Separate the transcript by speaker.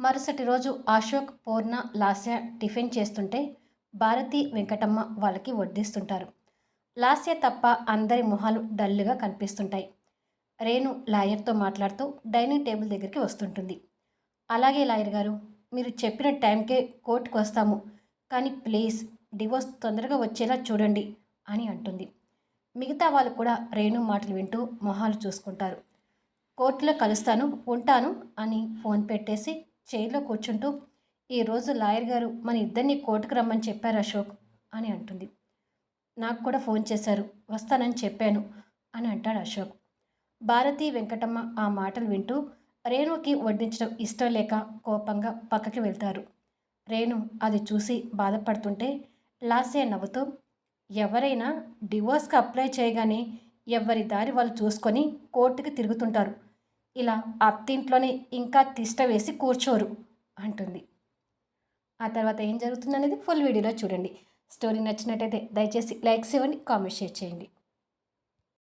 Speaker 1: మరుసటి రోజు అశోక్, పూర్ణ, లాస్య టిఫిన్ చేస్తుంటే భారతి, వెంకటమ్మ వాళ్ళకి వడ్డిస్తుంటారు. లాస్య తప్ప అందరి మొహాలు డల్లుగా కనిపిస్తుంటాయి. రేణు లాయర్తో మాట్లాడుతూ డైనింగ్ టేబుల్ దగ్గరికి వస్తుంటుంది. అలాగే లాయర్ గారు, మీరు చెప్పిన టైంకే కోర్టుకు వస్తాము, కానీ ప్లీజ్ డివోర్స్ తొందరగా వచ్చేలా చూడండి అని అంటుంది. మిగతా వాళ్ళు కూడా రేణు మాటలు వింటూ మొహాలు చూసుకుంటారు. కోర్టులో కలుస్తాను, ఉంటాను అని ఫోన్ పెట్టేసి చైర్లో కూర్చుంటూ, ఈరోజు లాయర్ గారు మన ఇద్దరిని కోర్టుకు రమ్మని చెప్పారు అశోక్ అని అంటుంది. నాకు కూడా ఫోన్ చేశారు, వస్తానని చెప్పాను అని అంటాడు అశోక్. భారతి, వెంకటమ్మ ఆ మాటలు వింటూ రేణుకి వడ్డించడం ఇష్టం లేక కోపంగా పక్కకి వెళ్తారు. రేణు అది చూసి బాధపడుతుంటే లాస్య నవ్వుతూ, ఎవరైనా డివోర్స్కి అప్లై చేయగానే ఎవరి దారి వాళ్ళు చూసుకొని కోర్టుకి తిరుగుతుంటారు. ఇలా అత్తింట్లోనే ఇంకా తిష్ట వేసి కూర్చోరు అంటుంది. ఆ తర్వాత ఏం జరుగుతుందనేది ఫుల్ వీడియోలో చూడండి. స్టోరీ నచ్చినట్టయితే దయచేసి లైక్స్ ఇవ్వండి, కామెంట్ షేర్ చేయండి.